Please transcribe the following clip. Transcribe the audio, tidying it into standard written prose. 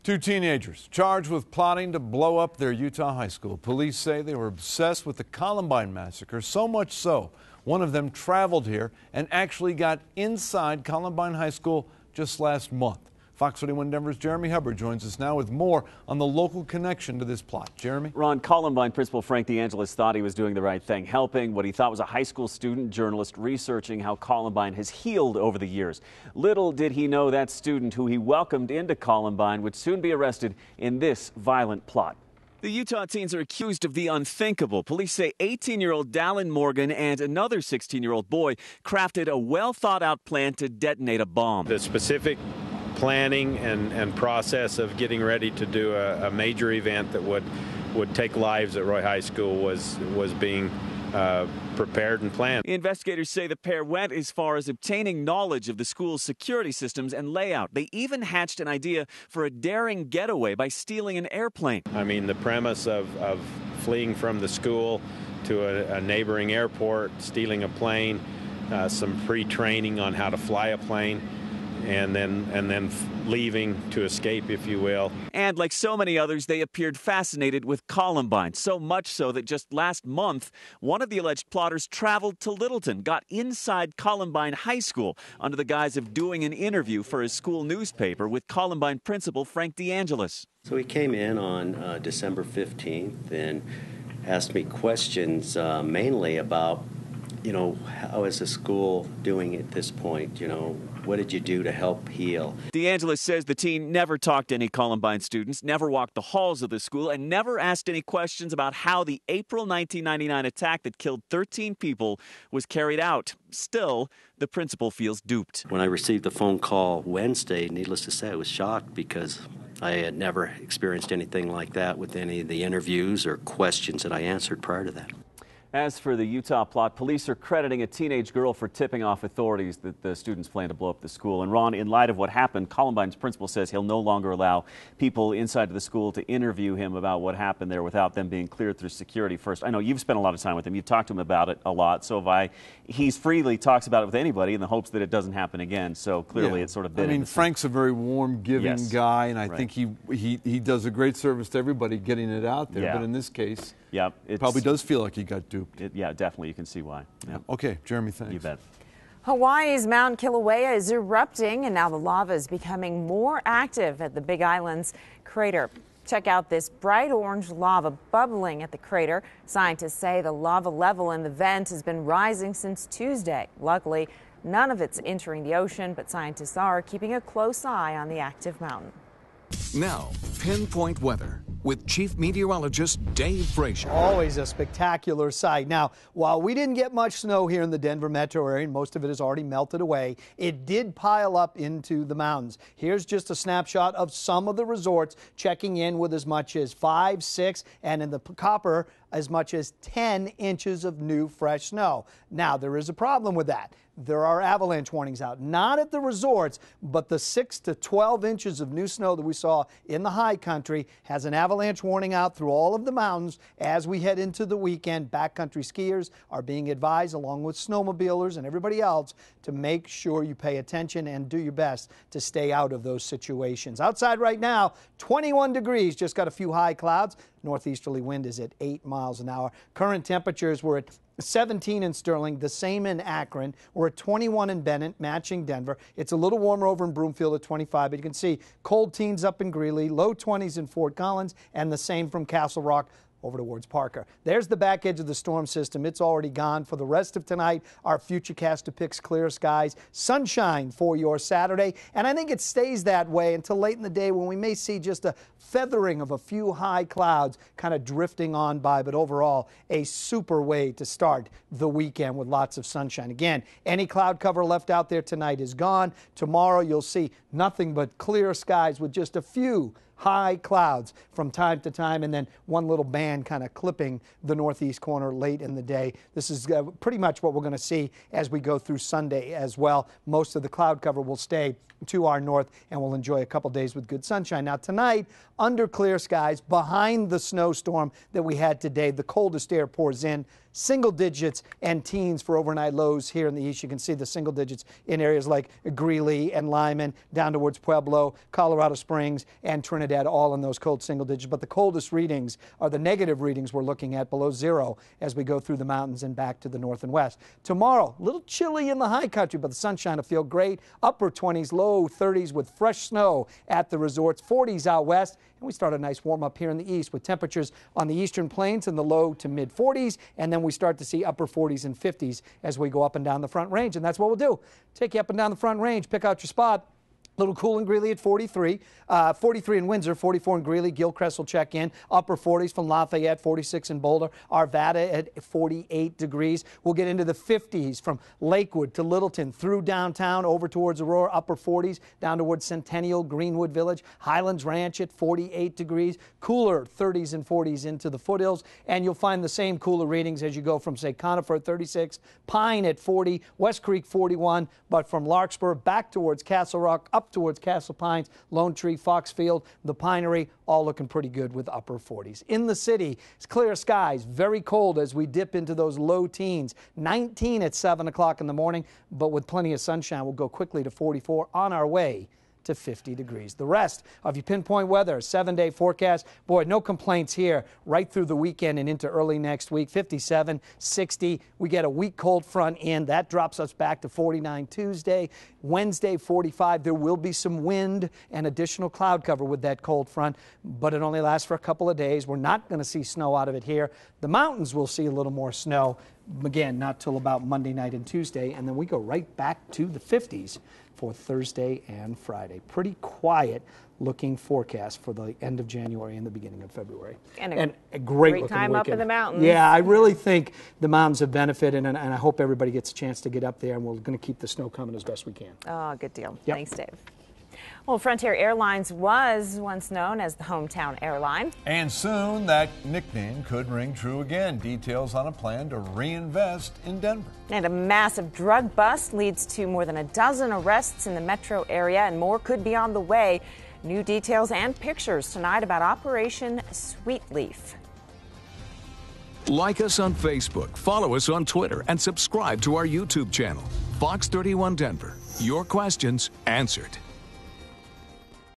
Two teenagers charged with plotting to blow up their Utah high school. Police say they were obsessed with the Columbine massacre, so much so one of them traveled here and actually got inside Columbine High School just last month. Fox 41 Denver's Jeremy Hubbard joins us now with more on the local connection to this plot. Jeremy? Ron, Columbine Principal Frank DeAngelis thought he was doing the right thing, helping what he thought was a high school student journalist researching how Columbine has healed over the years. Little did he know that student, who he welcomed into Columbine, would soon be arrested in this violent plot. The Utah teens are accused of the unthinkable. Police say 18-year-old Dallin Morgan and another 16-year-old boy crafted a well-thought-out plan to detonate a bomb. The specific planning and process of getting ready to do a major event that would take lives at Roy High School was being prepared and planned. Investigators say the pair went as far as obtaining knowledge of the school's security systems and layout. They even hatched an idea for a daring getaway by stealing an airplane. I mean, the premise of fleeing from the school to a neighboring airport, stealing a plane, some pre-training on how to fly a plane, and then leaving to escape, if you will. And like so many others, they appeared fascinated with Columbine, so much so that just last month, one of the alleged plotters traveled to Littleton, got inside Columbine High School under the guise of doing an interview for his school newspaper with Columbine principal Frank DeAngelis. So he came in on December 15th and asked me questions mainly about, how is the school doing at this point? What did you do to help heal? DeAngelis says the teen never talked to any Columbine students, never walked the halls of the school, and never asked any questions about how the April 1999 attack that killed 13 people was carried out. Still, the principal feels duped. When I received the phone call Wednesday, needless to say, I was shocked because I had never experienced anything like that with any of the interviews or questions that I answered prior to that. As for the Utah plot, police are crediting a teenage girl for tipping off authorities that the students plan to blow up the school. And Ron, in light of what happened, Columbine's principal says he'll no longer allow people inside of the school to interview him about what happened there without them being cleared through security first. I know you've spent a lot of time with him. You've talked to him about it a lot. So have I. He freely talks about it with anybody in the hopes that it doesn't happen again. So clearly it's sort of been. I mean, Frank's a very warm, giving guy, and I think he does a great service to everybody getting it out there. But in this case, it probably does feel like he got duped. Definitely. You can see why. Okay, Jeremy, thanks. You bet. Hawaii's Mount Kilauea is erupting, and now the lava is becoming more active at the Big Island's crater. Check out this bright orange lava bubbling at the crater. Scientists say the lava level in the vent has been rising since Tuesday. Luckily, none of it's entering the ocean, but scientists are keeping a close eye on the active mountain. Now, pinpoint weather with Chief Meteorologist Dave Frazier. Always a spectacular sight. Now, while we didn't get much snow here in the Denver metro area, and most of it has already melted away, it did pile up into the mountains. Here's just a snapshot of some of the resorts checking in with as much as 5, 6, and in the Copper, as much as 10 inches of new fresh snow. Now, there is a problem with that. There are avalanche warnings out, not at the resorts, but the 6 to 12 inches of new snow that we saw in the high country has an avalanche warning out through all of the mountains as we head into the weekend. Backcountry skiers are being advised, along with snowmobilers and everybody else, to make sure you pay attention and do your best to stay out of those situations. Outside right now, 21 degrees, just got a few high clouds. Northeasterly wind is at 8 miles an hour. Current temperatures were at 17 in Sterling, the same in Akron. We're at 21 in Bennett, matching Denver. It's a little warmer over in Broomfield at 25, but you can see cold teens up in Greeley, low 20s in Fort Collins, and the same from Castle Rock over towards Parker. There's the back edge of the storm system. It's already gone. For the rest of tonight, our Futurecast depicts clear skies, sunshine for your Saturday, and I think it stays that way until late in the day when we may see just a feathering of a few high clouds kind of drifting on by, but overall a super way to start the weekend with lots of sunshine. Again, any cloud cover left out there tonight is gone. Tomorrow you'll see nothing but clear skies with just a few high clouds from time to time, and then one little band kind of clipping the northeast corner late in the day. This is pretty much what we're going to see as we go through Sunday as well. Most of the cloud cover will stay to our north, and we'll enjoy a couple days with good sunshine. Now tonight, under clear skies, behind the snowstorm that we had today, the coldest air pours in single digits and teens for overnight lows here in the east. You can see the single digits in areas like Greeley and Lyman, down towards Pueblo, Colorado Springs, and Trinidad, all in those cold single digits. But the coldest readings are the negative readings we're looking at below zero as we go through the mountains and back to the north and west. Tomorrow, a little chilly in the high country, but the sunshine will feel great. Upper 20s, low 30s with fresh snow at the resorts, 40s out west. And we start a nice warm up here in the east with temperatures on the eastern plains in the low to mid 40s. And then we start to see upper 40s and 50s as we go up and down the Front Range. And that's what we'll do. Take you up and down the Front Range, pick out your spot. A little cool in Greeley at 43, 43 in Windsor, 44 in Greeley. Gilchrist will check in. Upper 40s from Lafayette, 46 in Boulder. Arvada at 48 degrees. We'll get into the 50s from Lakewood to Littleton through downtown over towards Aurora. Upper 40s down towards Centennial, Greenwood Village. Highlands Ranch at 48 degrees. Cooler 30s and 40s into the foothills. And you'll find the same cooler readings as you go from, say, Conifer at 36, Pine at 40, West Creek 41. But from Larkspur back towards Castle Rock, up towards Castle Pines, Lone Tree, Foxfield, the Pinery, all looking pretty good with upper 40s. In the city, it's clear skies, very cold as we dip into those low teens. 19 at 7 o'clock in the morning, but with plenty of sunshine, we'll go quickly to 44 on our way to 50 degrees. The rest of your pinpoint weather, 7-day forecast. Boy, no complaints here right through the weekend and into early next week. 57, 60. We get a weak cold front in. That drops us back to 49 Tuesday. Wednesday, 45. There will be some wind and additional cloud cover with that cold front, but it only lasts for a couple of days. We're not going to see snow out of it here. The mountains will see a little more snow. Again, not till about Monday night and Tuesday, and then we go right back to the 50s for Thursday and Friday. Pretty quiet looking forecast for the end of January and the beginning of February. And a great time weekend up in the mountains. Yeah, I really think the mountains have benefited, and I hope everybody gets a chance to get up there, and we're going to keep the snow coming as best we can. Oh, good deal. Yep. Thanks, Dave. Well, Frontier Airlines was once known as the hometown airline. And soon that nickname could ring true again. Details on a plan to reinvest in Denver. And a massive drug bust leads to more than a dozen arrests in the metro area, and more could be on the way. New details and pictures tonight about Operation Sweet Leaf. Like us on Facebook, follow us on Twitter, and subscribe to our YouTube channel. Fox 31 Denver. Your questions answered.